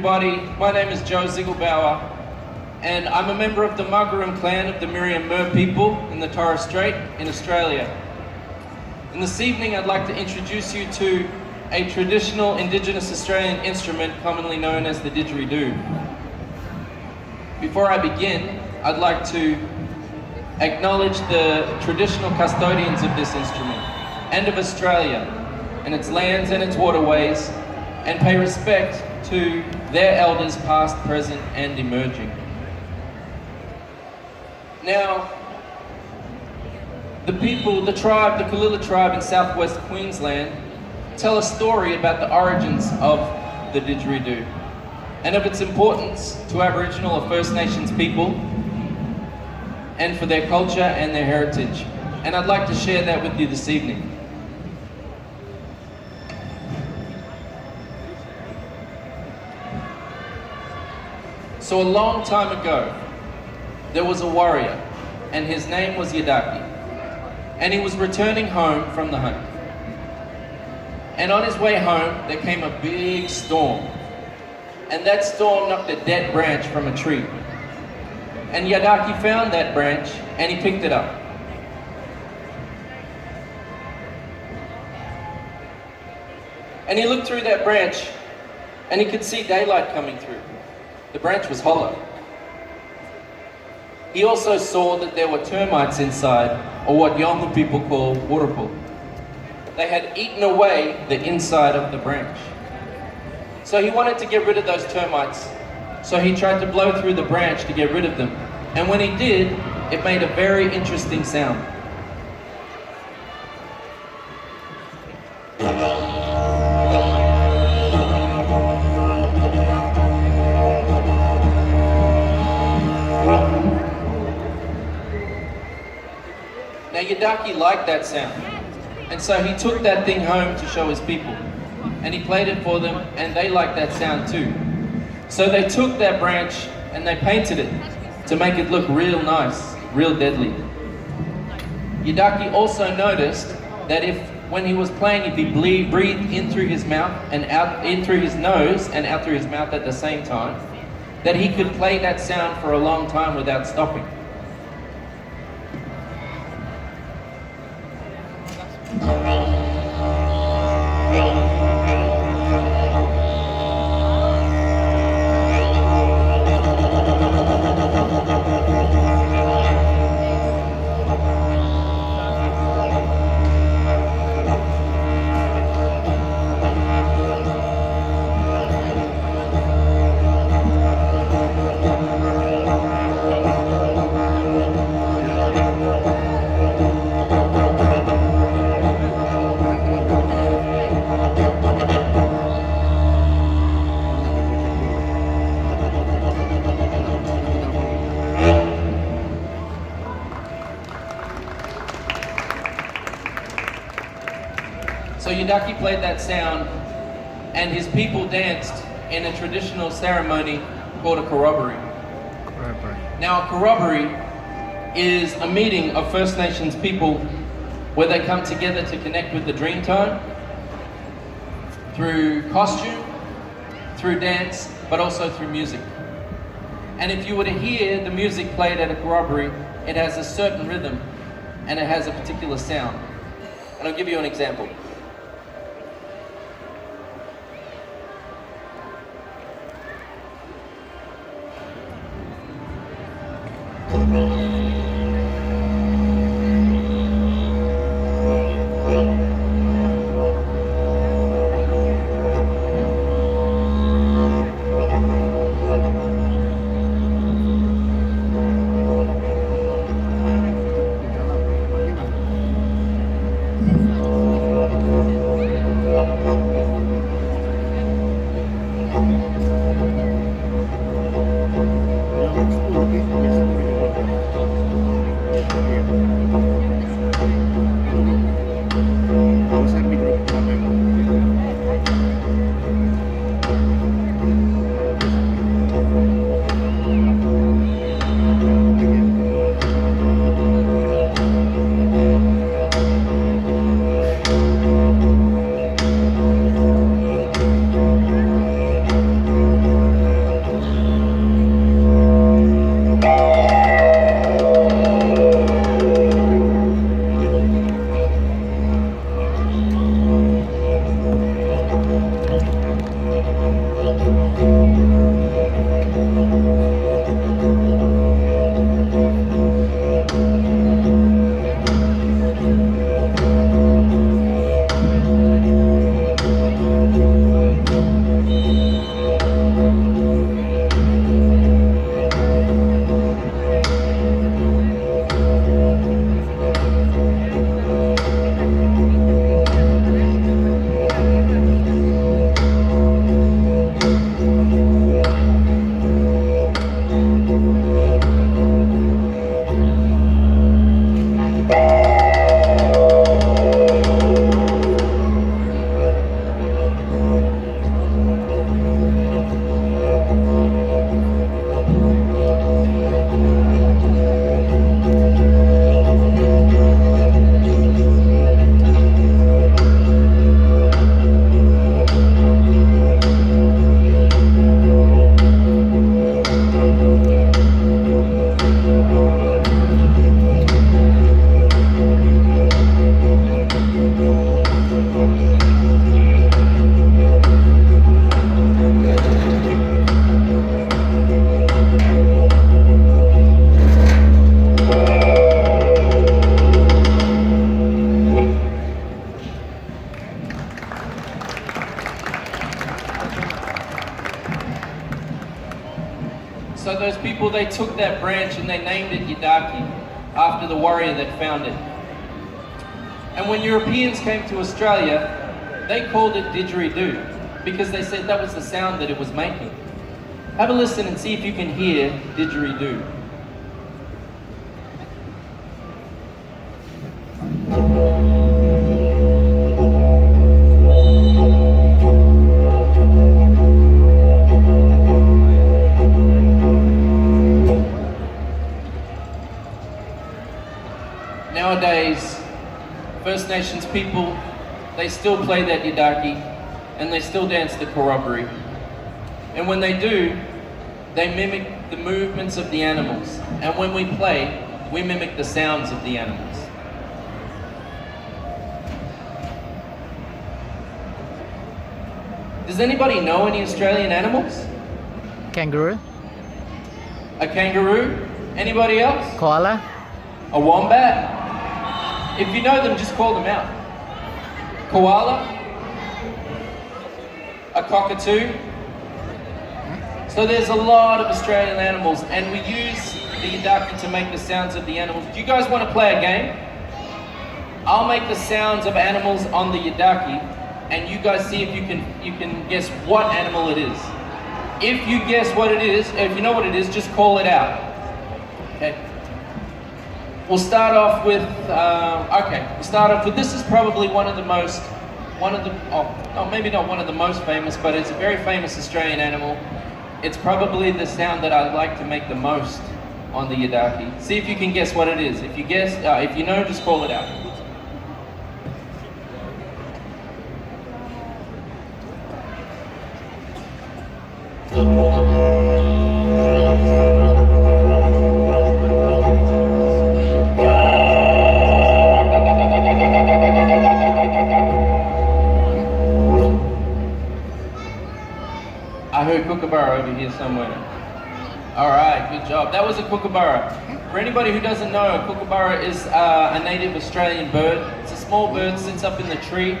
everybody. My name is Joe Ziegelbauer, and I'm a member of the Muggerum clan of the Miriam Mer people in the Torres Strait in Australia. And this evening I'd like to introduce you to a traditional Indigenous Australian instrument commonly known as the didgeridoo. Before I begin, I'd like to acknowledge the traditional custodians of this instrument and of Australia and its lands and its waterways, and pay respect to their elders past, present and emerging. Now, the people, the tribe, the Kalilla tribe in southwest Queensland tell a story about the origins of the didgeridoo and of its importance to Aboriginal or First Nations people and for their culture and their heritage. And I'd like to share that with you this evening. So a long time ago, there was a warrior, and his name was Idaki, and he was returning home from the hunt. And on his way home, there came a big storm, and that storm knocked a dead branch from a tree. And Idaki found that branch, and he picked it up. And he looked through that branch, and he could see daylight coming through. The branch was hollow. He also saw that there were termites inside, or what Yolngu people call wurrupu. They had eaten away the inside of the branch. So he wanted to get rid of those termites. So he tried to blow through the branch to get rid of them. And when he did, it made a very interesting sound. Now Idaki liked that sound, and so he took that thing home to show his people, and he played it for them, and they liked that sound too. So they took that branch and they painted it to make it look real nice, real deadly. Idaki also noticed that if, when he was playing, if he breathed in through his mouth and out, in through his nose and out through his mouth at the same time, that he could play that sound for a long time without stopping. So Idaki played that sound, and his people danced in a traditional ceremony called a corroboree. Now a corroboree is a meeting of First Nations people where they come together to connect with the Dreamtime through costume, through dance, but also through music. And if you were to hear the music played at a corroboree, it has a certain rhythm and it has a particular sound. And I'll give you an example. So those people, they took that branch and they named it Idaki after the warrior that found it. And when Europeans came to Australia, they called it didgeridoo because they said that was the sound that it was making. Have a listen and see if you can hear didgeridoo. Nowadays, First Nations people, they still play that Idaki and they still dance the corroboree. And when they do, they mimic the movements of the animals. And when we play, we mimic the sounds of the animals. Does anybody know any Australian animals? Kangaroo. A kangaroo? Anybody else? Koala. A wombat? If you know them, just call them out. Koala? A cockatoo? So there's a lot of Australian animals, and we use the Idaki to make the sounds of the animals. Do you guys want to play a game? I'll make the sounds of animals on the Idaki, and you guys see if you can guess what animal it is. If you guess what it is, if you know what it is, just call it out. Okay. We'll start off with, this is probably maybe not one of the most famous, but it's a very famous Australian animal. It's probably the sound that I like to make the most on the Idaki. See if you can guess what it is. If you know, just call it out. I heard kookaburra over here somewhere. All right, good job. That was a kookaburra. For anybody who doesn't know, a kookaburra is a native Australian bird. It's a small bird, sits up in the tree.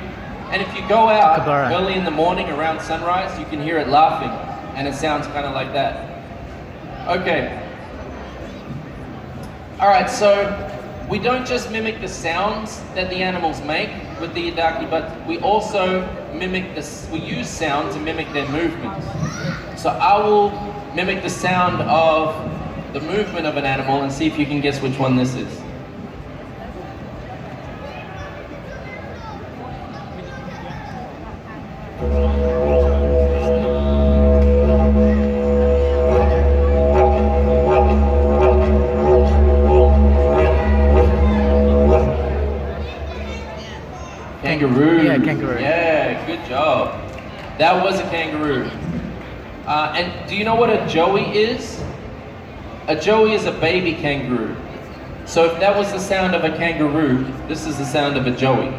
And if you go out early in the morning around sunrise, you can hear it laughing. And it sounds kind of like that. Okay. All right, so we don't just mimic the sounds that the animals make with the Idaki, but we also we use sound to mimic their movements. So I will mimic the sound of the movement of an animal and see if you can guess which one this is. Kangaroo. Yeah, kangaroo. Yeah, good job. That was a kangaroo. And do you know what a joey is? A joey is a baby kangaroo. So if that was the sound of a kangaroo, this is the sound of a joey.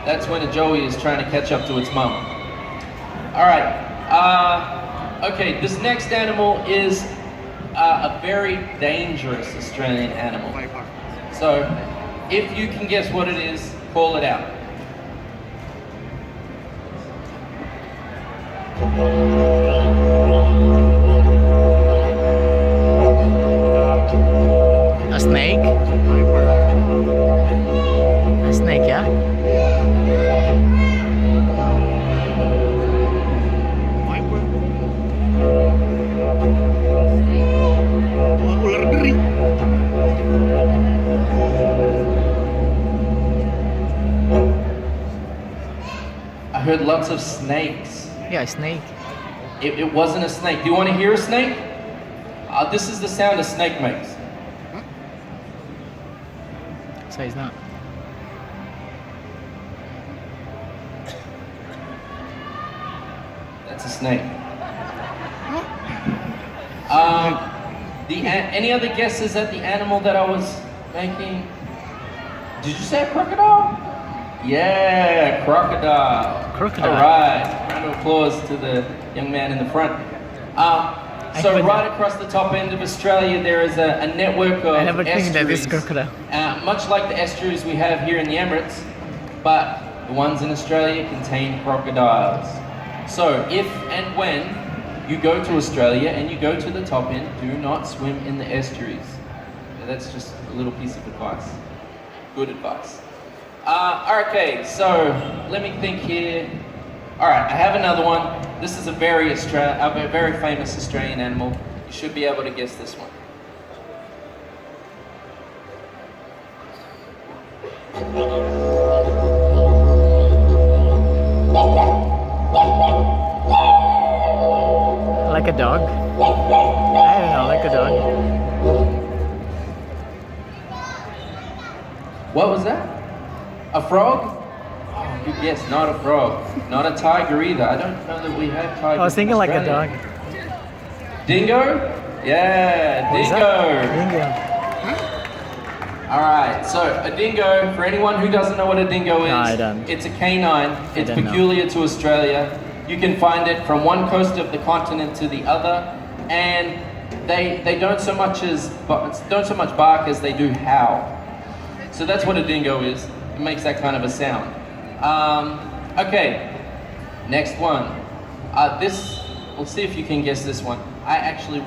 That's when a joey is trying to catch up to its mom. All right. Okay, this next animal is a very dangerous Australian animal. So, if you can guess what it is, call it out. A snake. A snake, yeah? I heard lots of snakes. Yeah, a snake. It wasn't a snake. Do you want to hear a snake? This is the sound a snake makes. So it's not. That's a snake. Any other guesses at the animal that I was making? Did you say a crocodile? Yeah, crocodile. Crocodile. All right. Round of applause to the young man in the front. So right across the top end of Australia, there is a network of I never think that this estuaries, crocodile. much like the estuaries we have here in the Emirates, but the ones in Australia contain crocodiles. So if and when you go to Australia and you go to the top end, do not swim in the estuaries. That's just a little piece of advice. Good advice. Okay, so let me think here. All right, I have another one. This is a very famous Australian animal. You should be able to guess this one. Like a dog? I don't know, like a dog. What was that? A frog? Oh, good guess, not a frog. Not a tiger either. I don't know that we have tigers. I was thinking in like a Australia. dog. Dingo? Yeah, What is dingo. that? Dingo. All right, so a dingo, for anyone who doesn't know what a dingo is, No, I don't. it's a canine. It's don't know. peculiar to Australia. You can find it from one coast of the continent to the other, and they don't so much bark as they do howl. So that's what a dingo is. It makes that kind of a sound. Okay, next one. We'll see if you can guess this one. I actually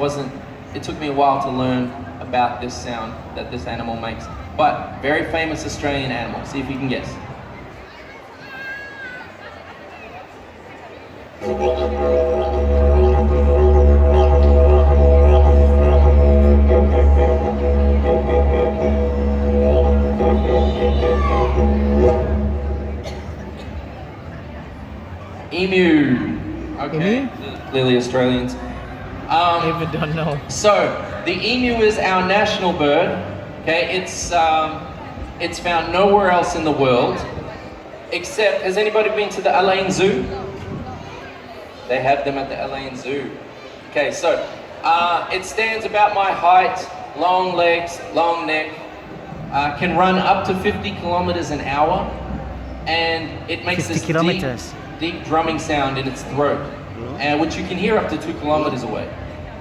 it took me a while to learn about this sound that this animal makes. But very famous Australian animal. See if you can guess. Emu. Okay, Emu? clearly Australians. I even don't know. So the emu is our national bird. Okay, it's found nowhere else in the world, except. Has anybody been to the Alain Zoo? They have them at the Alain Zoo. Okay, so it stands about my height, long legs, long neck, can run up to 50 kilometers an hour, and it makes 50 this kilometers. deep drumming sound in its throat, which you can hear up to 2 kilometers away.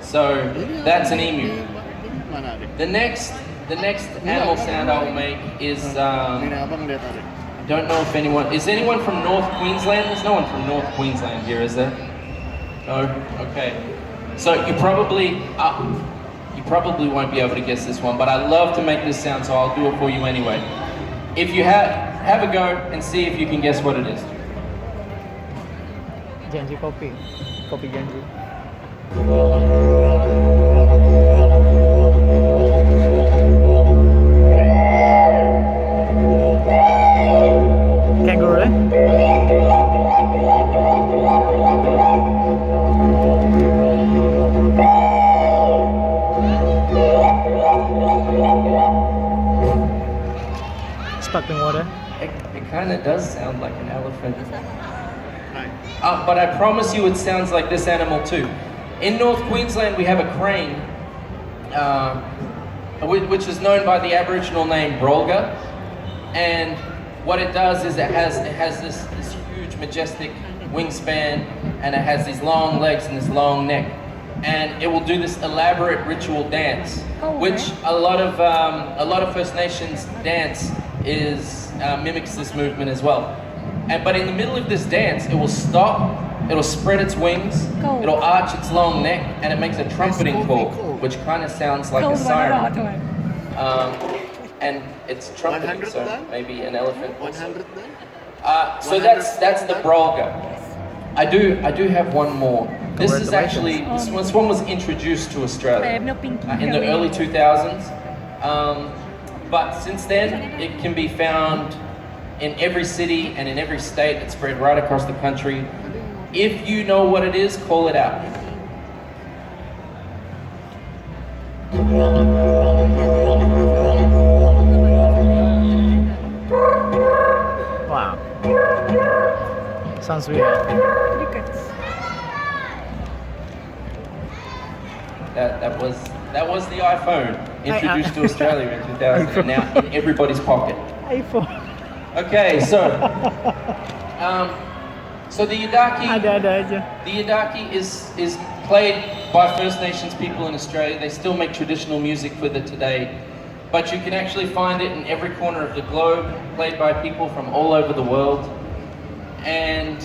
So that's an emu. The next animal sound I will make is I don't know if anyone from North Queensland? There's no one from North Queensland here, is there? No? Okay. So you probably won't be able to guess this one, but I love to make this sound, so I'll do it for you anyway. If you have a go and see if you can guess what it is. Genji kopi. Kopi Genji. Kangaroo? Sparkling water? It kind of does sound like an elephant. But I promise you it sounds like this animal too. In North Queensland we have a crane, which is known by the Aboriginal name Brolga, and what it does is it has this huge majestic wingspan, and it has these long legs and this long neck, and it will do this elaborate ritual dance, which a lot of First Nations dance mimics this movement as well. But in the middle of this dance, it will stop, it'll spread its wings, it'll arch its long neck, and it makes a trumpeting call, which kind of sounds like a siren. And it's trumpeting, so maybe an elephant. So that's the Brolga. I do have one more. This one was introduced to Australia in the early 2000s. But since then, it can be found in every city and in every state. It's spread right across the country. If you know what it is, call it out. Wow. Sounds weird. That was the iPhone introduced to Australia in 2000, and now in everybody's pocket. iPhone. Okay, so so the Idaki Ada aja. is played by First Nations people in Australia. They still make traditional music with it today. But you can actually find it in every corner of the globe, played by people from all over the world. And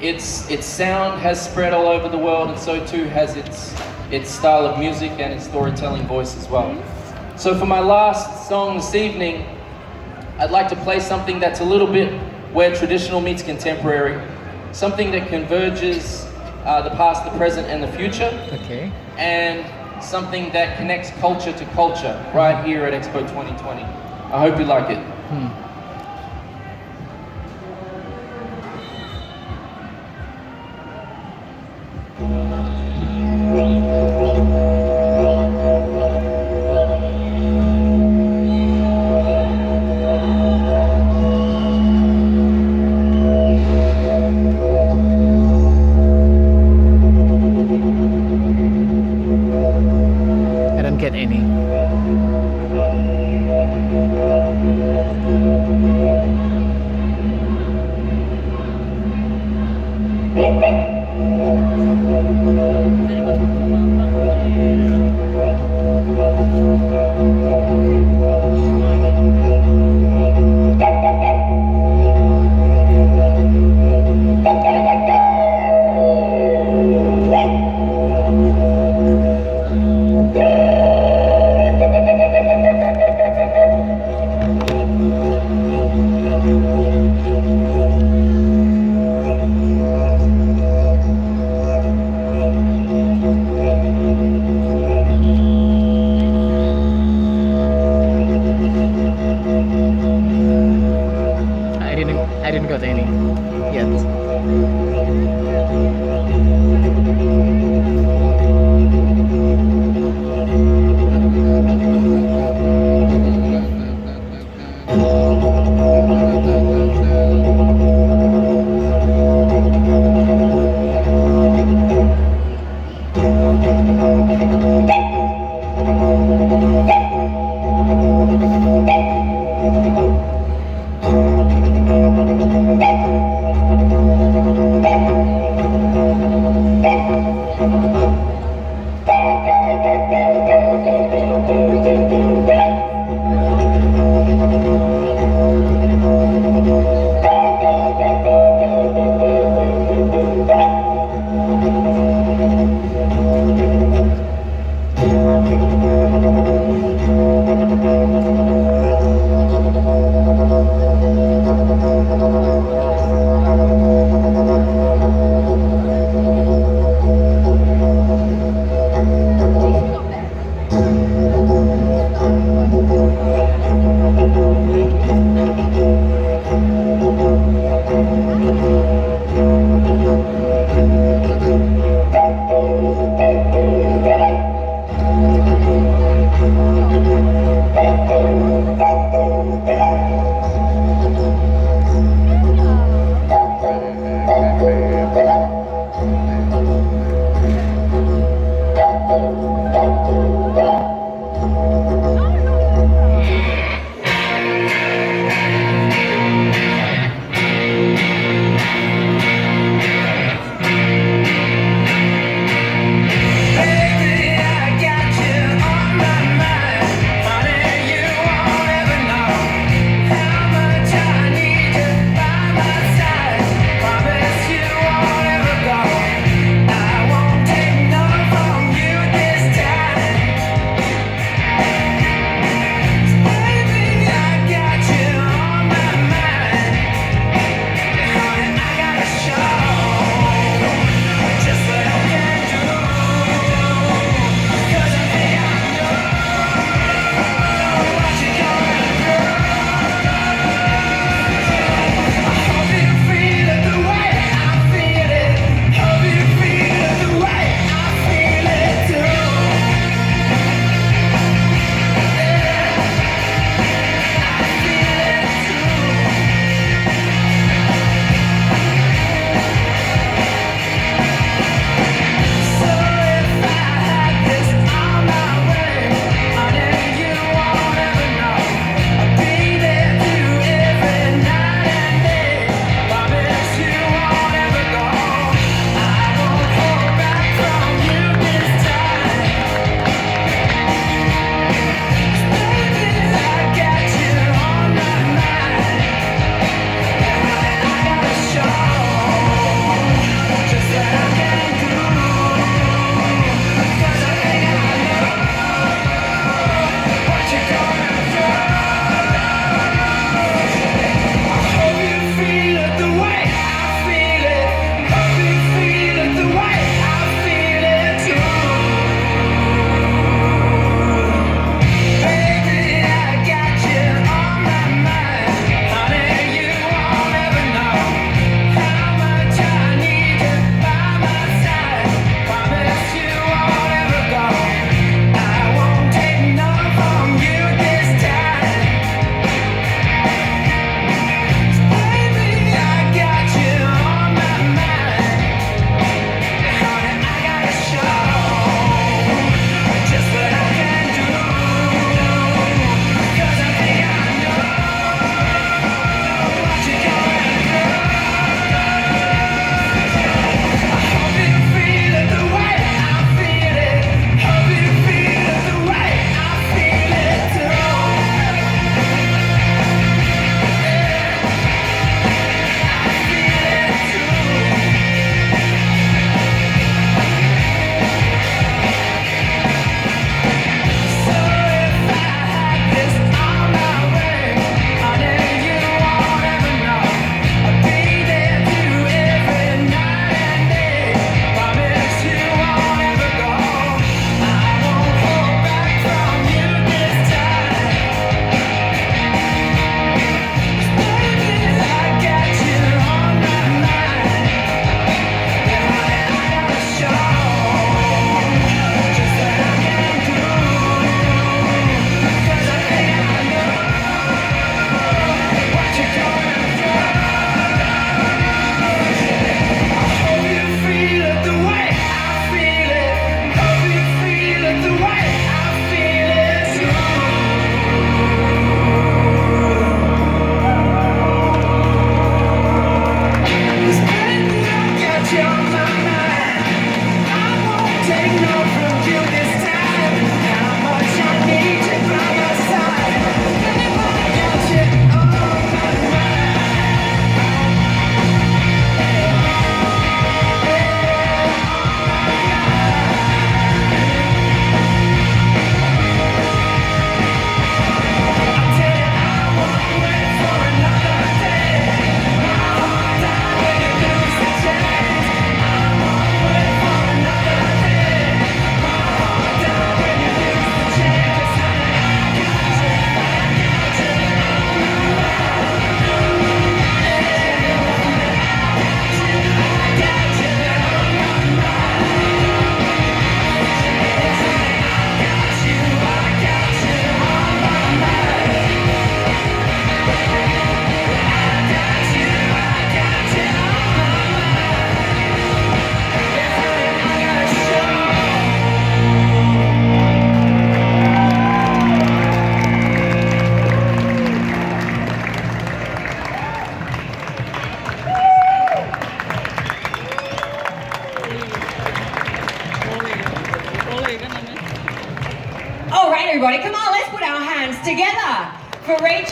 its sound has spread all over the world, and so too has its style of music and its storytelling voice as well. So for my last song this evening, I'd like to play something that's a little bit where traditional meets contemporary, something that converges the past, the present, and the future. Okay. And something that connects culture to culture right here at Expo 2020. I hope you like it. I don't get any. I didn't got any yet.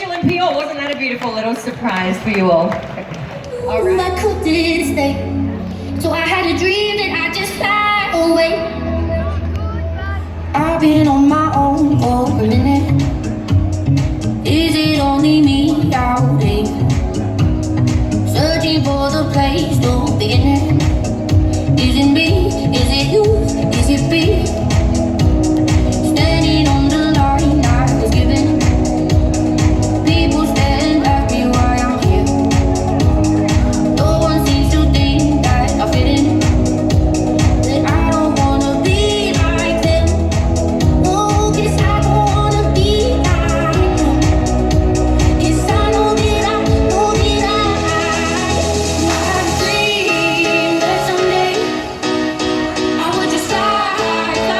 Olympia. Wasn't that a beautiful little surprise for you all? All right. I couldn't stay, so I had a dream that I just fly away. I've been on my own for a minute. Is it only me out there, searching for the place to begin? Is it me? Is it you? Is it me? Standing on the line I was given. People stand at me while I'm here. No one seems to think that I fit in. That I don't wanna be like them. No, 'cause I don't wanna be like them. 'Cause I know that I dream that someday I would just fly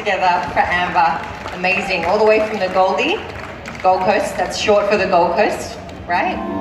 together for Amber. Amazing. All the way from the Gold Coast. That's short for the Gold Coast, right?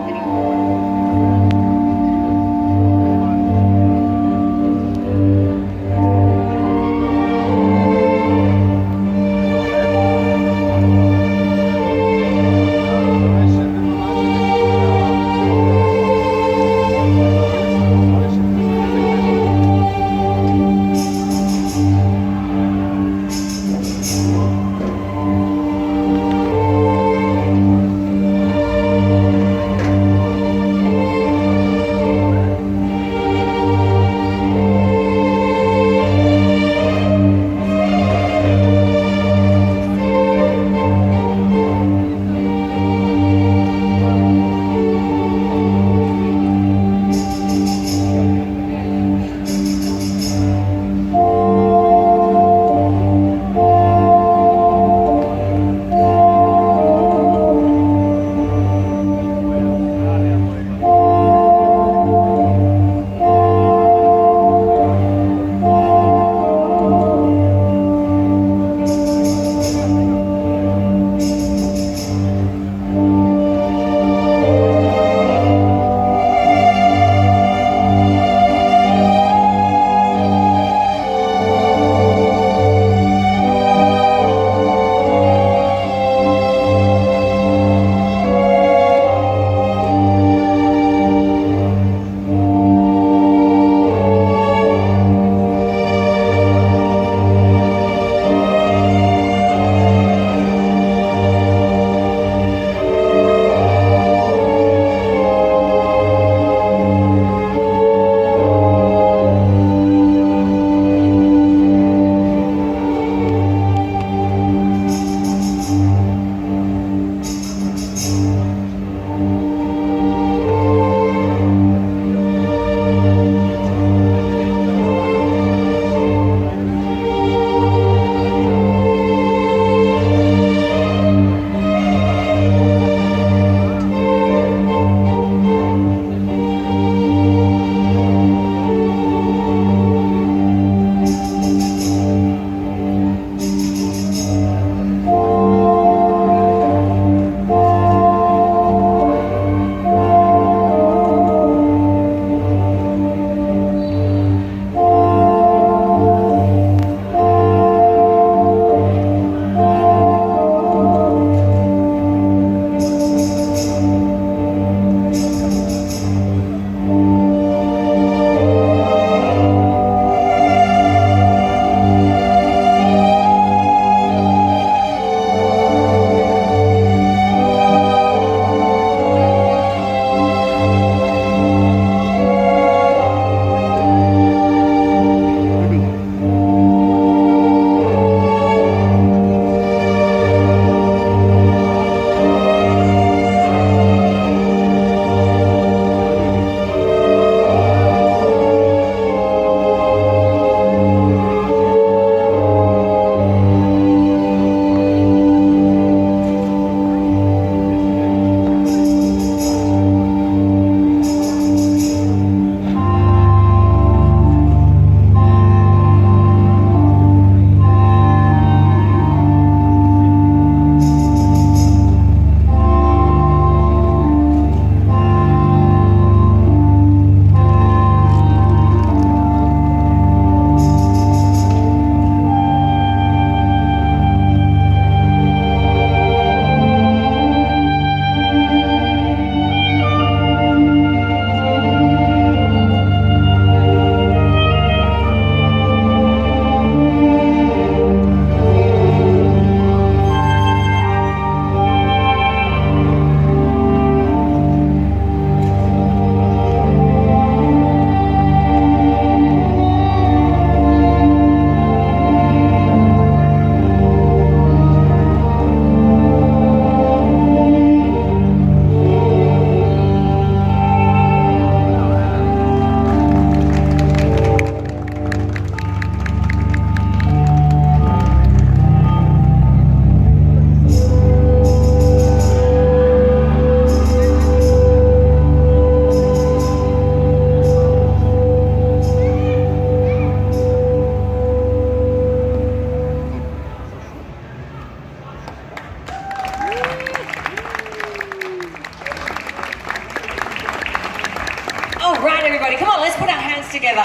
everybody. Come on, let's put our hands together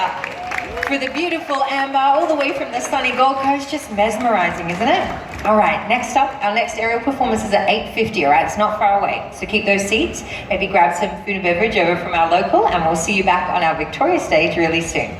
for the beautiful Amber, all the way from the sunny Gold Coast. Just mesmerizing, isn't it? All right, next up, our next aerial performance is at 8:50, all right? It's not far away. So keep those seats, maybe grab some food and beverage over from our local, and we'll see you back on our Victoria stage really soon.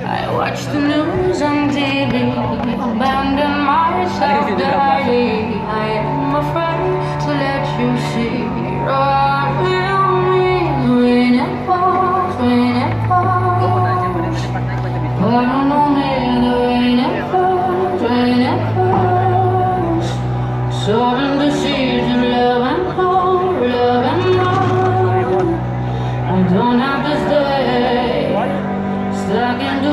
I watch the news on TV, abandon myself daily. I am afraid to let you see. Run with me when it falls, when it falls. But I know me the rain it falls, when it falls. Soaring the seas of love and cold, love and more. I don't have to stay stuck in the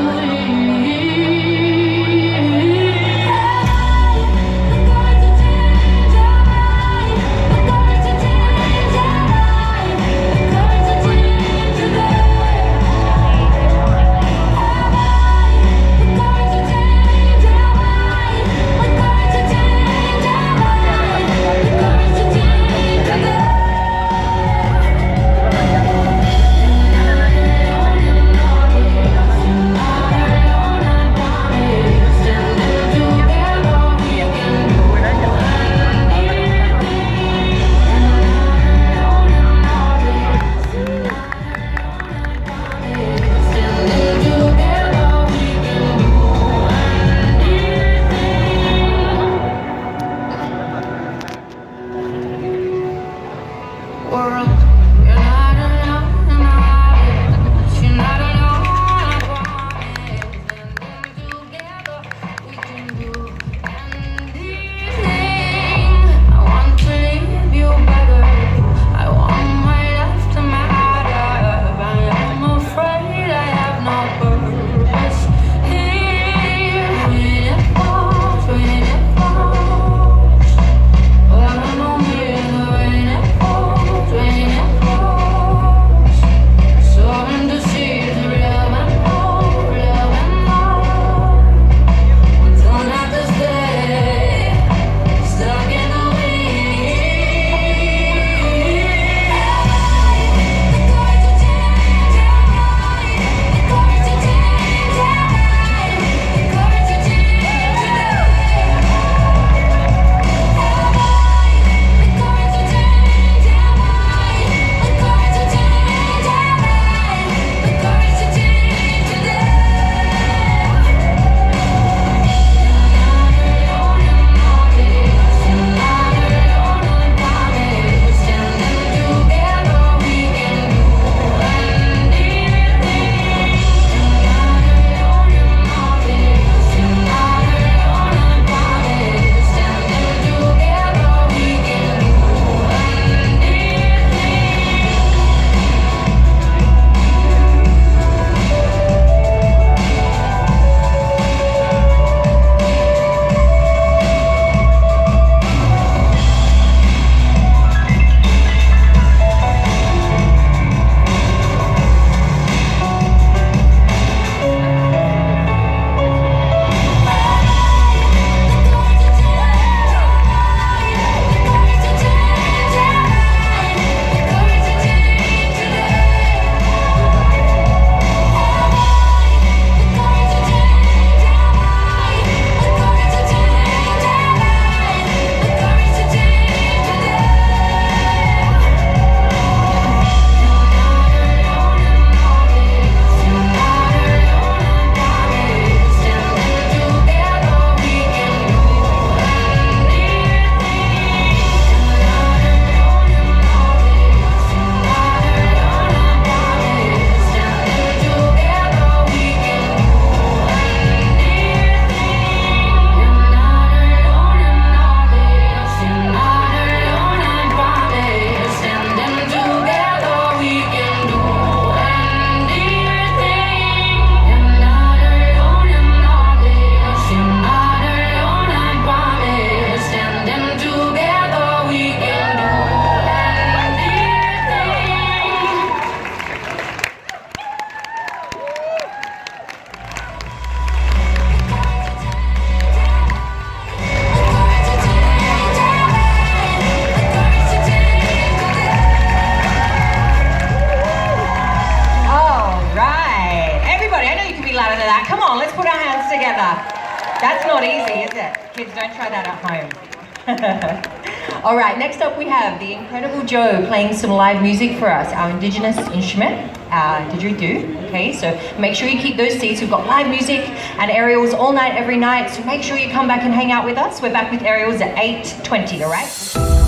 Kids, don't try that at home. All right, next up we have the incredible Joe playing some live music for us, our Indigenous instrument, didgeridoo. Okay, so make sure you keep those seats. We've got live music and aerials all night, every night, so make sure you come back and hang out with us. We're back with aerials at 8:20, all right?